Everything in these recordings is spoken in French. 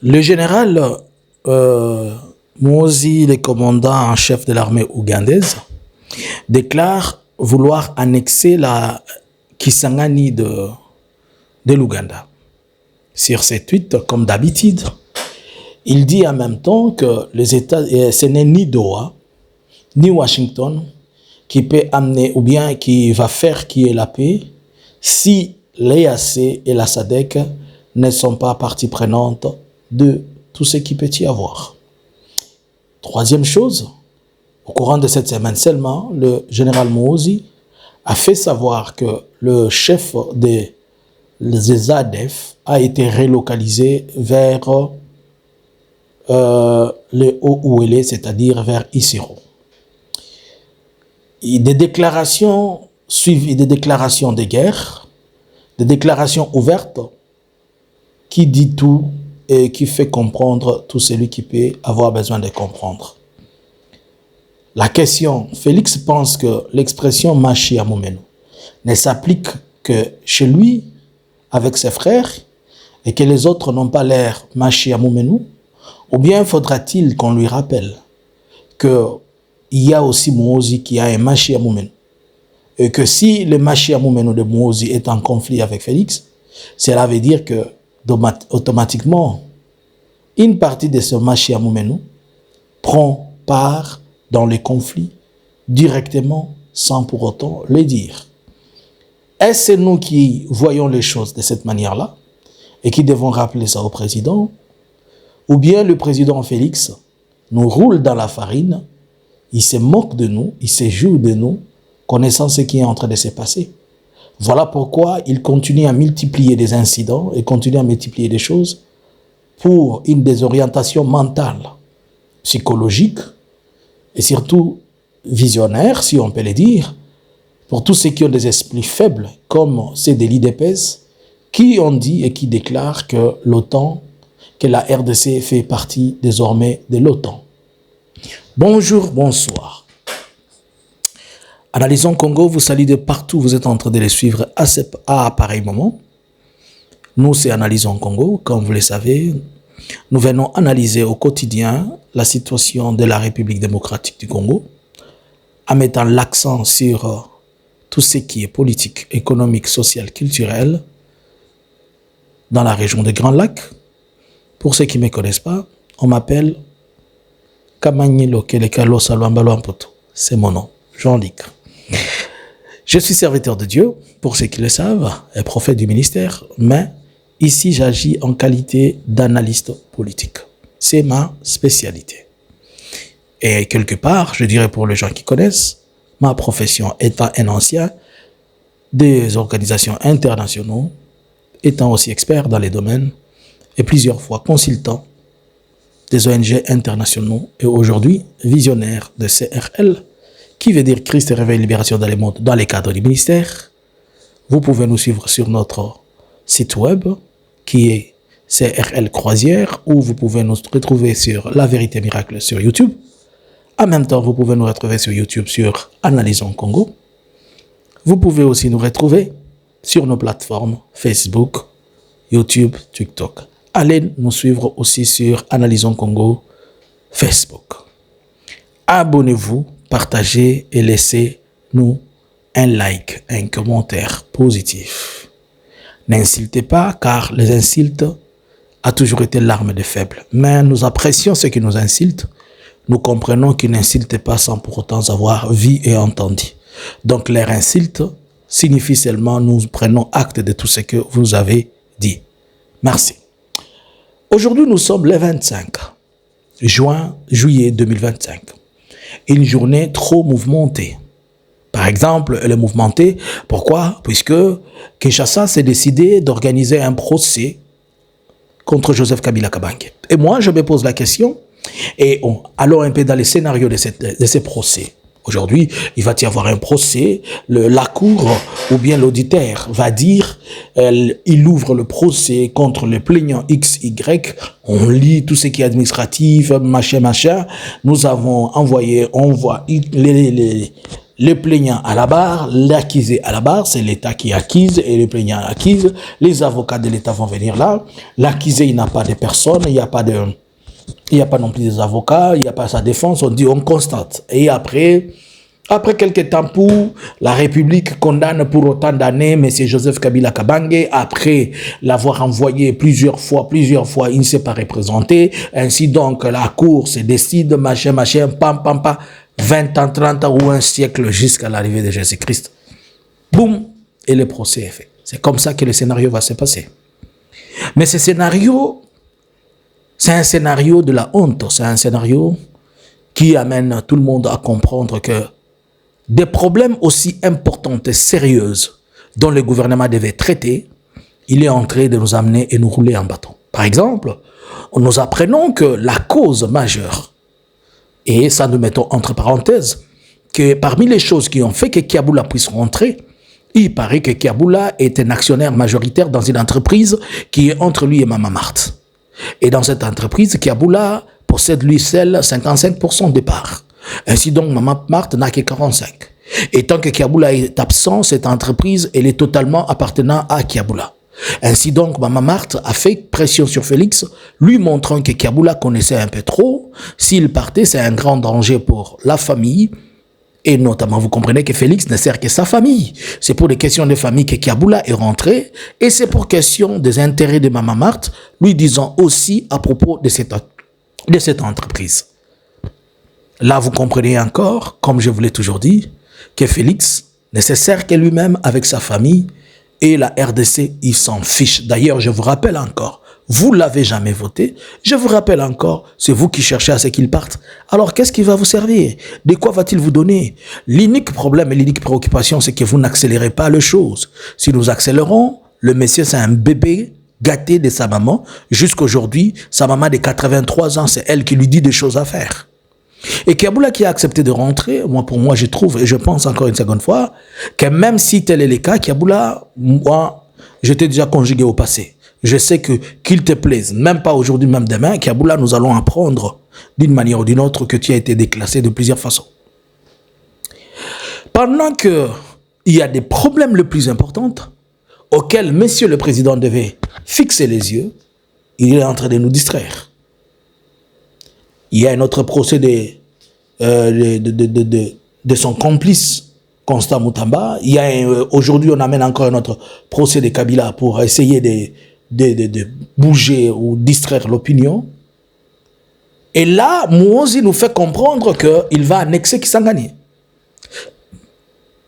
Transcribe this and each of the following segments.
Le général Muhoozi, le commandant en chef de l'armée ougandaise, déclare vouloir annexer la Kisangani de l'Ouganda. Sur ses tweets, comme d'habitude, il dit en même temps que les États, ce n'est ni Doha, ni Washington qui peut amener ou bien qui va faire qu'il y ait la paix si l'EAC et la SADC ne sont pas partie prenante de tout ce qui peut y avoir. Troisième chose, au courant de cette semaine seulement, le général Muhoozi a fait savoir que le chef des ADF a été relocalisé vers le Haut-Ouélé, c'est-à-dire vers Isiro. Et des déclarations suivies, des déclarations de guerre, des déclarations ouvertes qui dit tout et qui fait comprendre tout celui qui peut avoir besoin de comprendre. La question, Félix pense que l'expression Machi Amumenu ne s'applique que chez lui, avec ses frères, et que les autres n'ont pas l'air Machi Amumenu, ou bien faudra-t-il qu'on lui rappelle qu'il y a aussi Muhoozi qui a un Machi Amumenu, et que si le Machi Amumenu de Muhoozi est en conflit avec Félix, cela veut dire que automatiquement, une partie de ce Machi Amumenu prend part dans les conflits directement sans pour autant le dire. Est-ce nous qui voyons les choses de cette manière-là et qui devons rappeler ça au président, ou bien le président Félix nous roule dans la farine, il se moque de nous, il se joue de nous, connaissant ce qui est en train de se passer. Voilà pourquoi il continue à multiplier des incidents et continue à multiplier des choses pour une désorientation mentale, psychologique et surtout visionnaire, si on peut le dire, pour tous ceux qui ont des esprits faibles, comme ceux de l'IDPS, qui ont dit et qui déclarent que l'OTAN, que la RDC fait partie désormais de l'OTAN. Bonjour, bonsoir. Analysons Congo, vous salue de partout, vous êtes en train de les suivre à pareil moment. Nous, c'est Analysons Congo, comme vous le savez. Nous venons analyser au quotidien la situation de la République démocratique du Congo, en mettant l'accent sur tout ce qui est politique, économique, social, culturel, dans la région des Grands Lacs. Pour ceux qui ne me connaissent pas, on m'appelle Kamanyelo Kelekalo Salwambalo Ampoto. C'est mon nom, Jean-Luc. Je suis serviteur de Dieu, pour ceux qui le savent, et prophète du ministère, mais ici j'agis en qualité d'analyste politique. C'est ma spécialité. Et quelque part, je dirais pour les gens qui connaissent, ma profession étant un ancien des organisations internationales, étant aussi expert dans les domaines et plusieurs fois consultant des ONG internationaux et aujourd'hui visionnaire de CRL, qui veut dire Christ Réveil Libération dans les mondes, dans les cadres du ministère. Vous pouvez nous suivre sur notre site web qui est CRL Croisière, ou vous pouvez nous retrouver sur La Vérité Miracle sur YouTube. En même temps, vous pouvez nous retrouver sur YouTube sur Analysons Congo. Vous pouvez aussi nous retrouver sur nos plateformes Facebook, YouTube, TikTok. Allez nous suivre aussi sur Analysons Congo, Facebook. Abonnez-vous, partagez et laissez-nous un like, un commentaire positif. N'insultez pas, car les insultes ont toujours été l'arme des faibles. Mais nous apprécions ceux qui nous insultent. Nous comprenons qu'ils n'insultent pas sans pour autant avoir vu et entendu. Donc, leur insulte signifie seulement nous prenons acte de tout ce que vous avez dit. Merci. Aujourd'hui, nous sommes le 25 juillet 2025. Une journée trop mouvementée. Par exemple, elle est mouvementée. Pourquoi? Puisque Kinshasa s'est décidé d'organiser un procès contre Joseph Kabila Kabange. Et moi, je me pose la question, et allons un peu dans les scénarios de ces procès. Aujourd'hui, il va y avoir un procès, la cour ou bien l'auditeur va dire, il ouvre le procès contre le plaignant XY, on lit tout ce qui est administratif, machin. Nous avons envoyé, on voit le plaignant à la barre, l'accusé à la barre, c'est l'État qui accuse et le plaignant accuse. Les avocats de l'État vont venir là. L'accusé, il n'a pas de personne, il n'y a pas non plus des avocats, il n'y a pas sa défense, on dit, on constate. Et après quelques temps la République condamne pour autant d'années M. Joseph Kabila Kabange, après l'avoir envoyé plusieurs fois, il ne s'est pas représenté. Ainsi donc, la Cour se décide, machin, pam, 20 ans, 30 ans ou un siècle jusqu'à l'arrivée de Jésus-Christ. Boum, et le procès est fait. C'est comme ça que le scénario va se passer. Mais ce scénario, c'est un scénario de la honte. C'est un scénario qui amène tout le monde à comprendre que des problèmes aussi importants et sérieux dont le gouvernement devait traiter, il est en train de nous amener et nous rouler en bâton. Par exemple, nous apprenons que la cause majeure, et ça nous mettons entre parenthèses, que parmi les choses qui ont fait que Kiaboula puisse rentrer, il paraît que Kiaboula est un actionnaire majoritaire dans une entreprise qui est entre lui et Mama Marthe. Et dans cette entreprise, Kiaboula possède lui seul 55% des parts. Ainsi donc, Mama Marthe n'a que 45%. Et tant que Kiaboula est absent, cette entreprise, elle est totalement appartenant à Kiaboula. Ainsi donc, Mama Marthe a fait pression sur Félix, lui montrant que Kiaboula connaissait un peu trop. S'il partait, c'est un grand danger pour la famille. Et notamment, vous comprenez que Félix ne sert que sa famille. C'est pour des questions de famille que Kiaboula est rentré. Et c'est pour question des intérêts de Mama Marthe, lui disant aussi à propos de cette entreprise. Là, vous comprenez encore, comme je vous l'ai toujours dit, que Félix ne se sert que lui-même avec sa famille. Et la RDC, il s'en fiche. D'ailleurs, je vous rappelle encore, vous l'avez jamais voté. Je vous rappelle encore, c'est vous qui cherchez à ce qu'il parte. Alors, qu'est-ce qui va vous servir? De quoi va-t-il vous donner? L'unique problème et l'unique préoccupation, c'est que vous n'accélérez pas les choses. Si nous accélérons, le monsieur, c'est un bébé gâté de sa maman. Jusqu'aujourd'hui, sa maman de 83 ans, c'est elle qui lui dit des choses à faire. Et Kiaboula qui a accepté de rentrer, pour moi, je trouve, et je pense encore une seconde fois, que même si tel est le cas, Kiaboula, moi, j'étais déjà conjugué au passé. Je sais que, qu'il te plaise, même pas aujourd'hui, même demain, Kiaboula, nous allons apprendre d'une manière ou d'une autre que tu as été déclassé de plusieurs façons. Pendant qu'il y a des problèmes les plus importants auxquels Monsieur le Président devait fixer les yeux, il est en train de nous distraire. Il y a un autre procès de son complice, Constant Moutamba. Il y a aujourd'hui, on amène encore un autre procès de Kabila pour essayer de bouger ou distraire l'opinion. Et là, Mouozi nous fait comprendre qu'il va annexer Kisangani.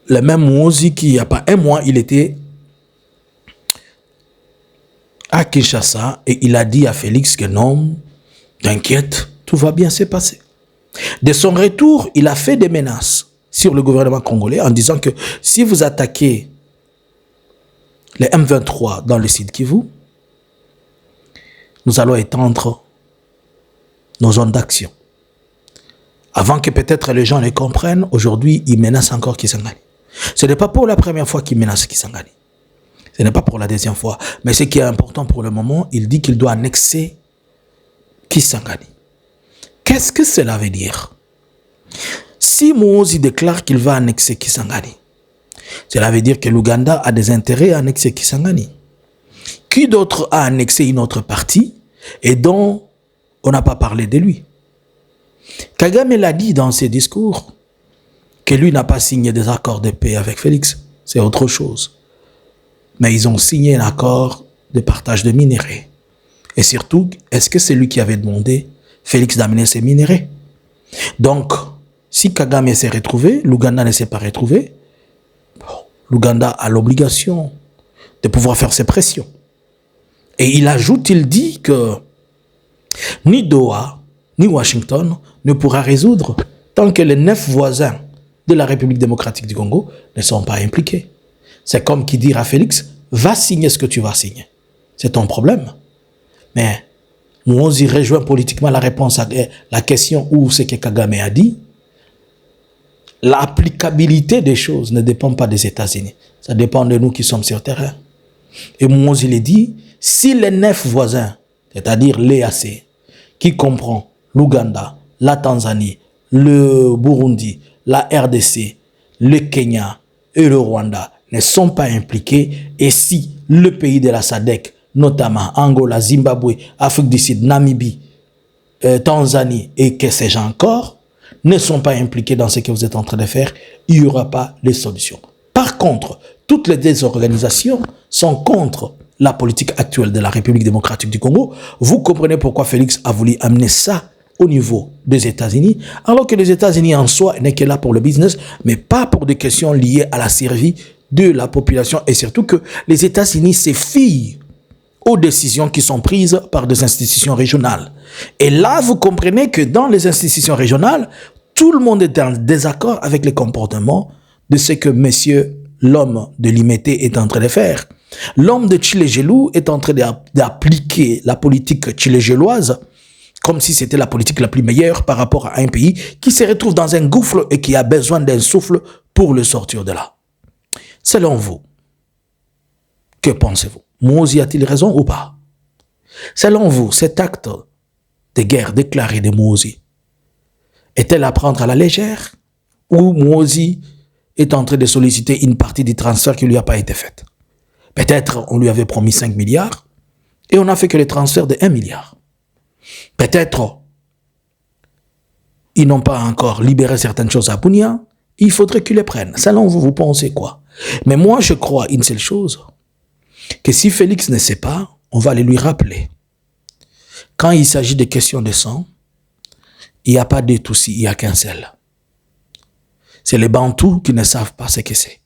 Le même Mouozi qui, il n'y a pas un mois, il était à Kinshasa et il a dit à Félix que non, t'inquiète, tout va bien se passer. De son retour, il a fait des menaces sur le gouvernement congolais en disant que si vous attaquez les M23 dans le Sud Kivu, nous allons étendre nos zones d'action. Avant que peut-être les gens les comprennent, aujourd'hui, il menace encore Kisangani. Ce n'est pas pour la première fois qu'il menace Kisangani. Ce n'est pas pour la deuxième fois. Mais ce qui est important pour le moment, il dit qu'il doit annexer Kisangani. Qu'est-ce que cela veut dire? Si Mouozi déclare qu'il va annexer Kisangani, cela veut dire que l'Ouganda a des intérêts à annexer Kisangani. Qui d'autre a annexé une autre partie et dont on n'a pas parlé de lui? Kagame l'a dit dans ses discours que lui n'a pas signé des accords de paix avec Félix. C'est autre chose. Mais ils ont signé un accord de partage de minéraux. Et surtout, est-ce que c'est lui qui avait demandé Félix d'amener ses minéraux? Donc, si Kagame s'est retrouvé, l'Ouganda ne s'est pas retrouvé, l'Ouganda a l'obligation de pouvoir faire ses pressions. Et il ajoute, il dit que ni Doha, ni Washington ne pourra résoudre tant que les 9 voisins de la République démocratique du Congo ne sont pas impliqués. C'est comme qui dire à Félix, va signer ce que tu vas signer. C'est ton problème. Mais Mouozi rejoint politiquement la réponse à la question où ce que Kagame a dit. L'applicabilité des choses ne dépend pas des États-Unis. Ça dépend de nous qui sommes sur le terrain. Et Mouozi le dit, si les 9 voisins, c'est-à-dire l'EAC, qui comprend l'Ouganda, la Tanzanie, le Burundi, la RDC, le Kenya et le Rwanda ne sont pas impliqués et si le pays de la SADC, notamment Angola, Zimbabwe, Afrique du Sud, Namibie, Tanzanie et que sais-je encore, ne sont pas impliqués dans ce que vous êtes en train de faire, il n'y aura pas de solution. Par contre, toutes les deux organisations sont contre la politique actuelle de la République démocratique du Congo. Vous comprenez pourquoi Félix a voulu amener ça au niveau des États-Unis, alors que les États-Unis en soi n'est que là pour le business, mais pas pour des questions liées à la survie de la population et surtout que les États-Unis se fient aux décisions qui sont prises par des institutions régionales. Et là, vous comprenez que dans les institutions régionales, tout le monde est en désaccord avec les comportements de ce que monsieur l'homme de Limete est en train de faire. L'homme de Tshilé-Gelou est en train d'appliquer la politique tshilé-géloise comme si c'était la politique la plus meilleure par rapport à un pays qui se retrouve dans un gouffre et qui a besoin d'un souffle pour le sortir de là. Selon vous, que pensez-vous? Mozi a-t-il raison ou pas? Selon vous, cet acte de guerre déclaré de Mozi est-elle à prendre à la légère ou Mozi est en train de solliciter une partie du transfert qui ne lui a pas été faite? Peut-être on lui avait promis 5 milliards et on n'a fait que le transfert de 1 milliard. Peut-être ils n'ont pas encore libéré certaines choses à Bunia, il faudrait qu'ils les prennent. Selon vous, vous pensez quoi? Mais moi, je crois une seule chose, que si Félix ne sait pas, on va lui rappeler. Quand il s'agit de questions de sang, il n'y a pas de Tutsis, il n'y a qu'un seul. C'est les Bantous qui ne savent pas ce que c'est.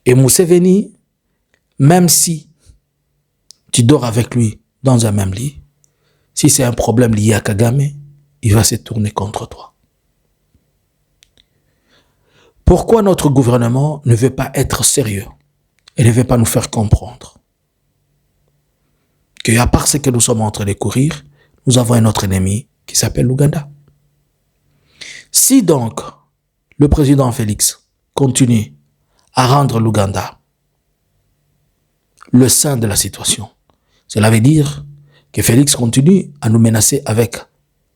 Et Museveni, même si tu dors avec lui dans un même lit, si c'est un problème lié à Kagame, il va se tourner contre toi. Pourquoi notre gouvernement ne veut pas être sérieux et ne veut pas nous faire comprendre qu'à part ce que nous sommes en train de courir, nous avons un autre ennemi qui s'appelle l'Ouganda. Si donc le président Félix continue à rendre l'Ouganda le sein de la situation, cela veut dire que Félix continue à nous menacer avec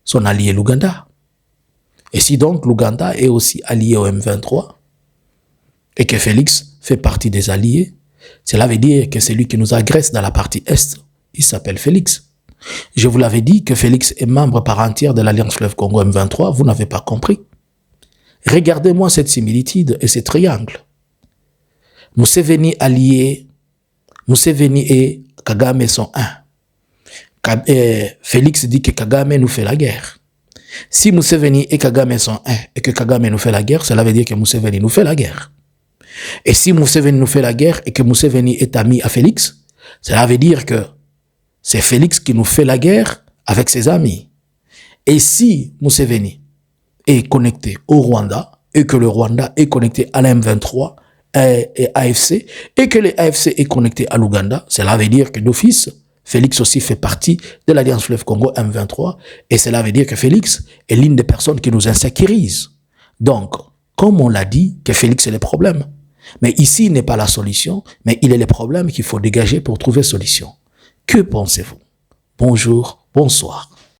son allié l'Ouganda. Et si donc l'Ouganda est aussi allié au M23 et que Félix fait partie des alliés, cela veut dire que c'est lui qui nous agresse dans la partie Est. Il s'appelle Félix. Je vous l'avais dit que Félix est membre par entière de l'Alliance Fleuve Congo M23, vous n'avez pas compris. Regardez-moi cette similitude et ce triangle. Museveni allié, Museveni et Kagame sont un. Félix dit que Kagame nous fait la guerre. Si Museveni et Kagame sont un et que Kagame nous fait la guerre, cela veut dire que Museveni nous fait la guerre. Et si Museveni nous fait la guerre et que Museveni est ami à Félix, cela veut dire que c'est Félix qui nous fait la guerre avec ses amis. Et si Museveni est connecté au Rwanda et que le Rwanda est connecté à l'M23 et AFC et que l'AFC est connecté à l'Ouganda, cela veut dire que d'office, Félix aussi fait partie de l'Alliance Fleuve Congo M23 et cela veut dire que Félix est l'une des personnes qui nous insécurise. Donc, comme on l'a dit, que Félix est le problème. Mais ici, il n'est pas la solution, mais il est le problème qu'il faut dégager pour trouver solution. Que pensez-vous? Bonjour, bonsoir.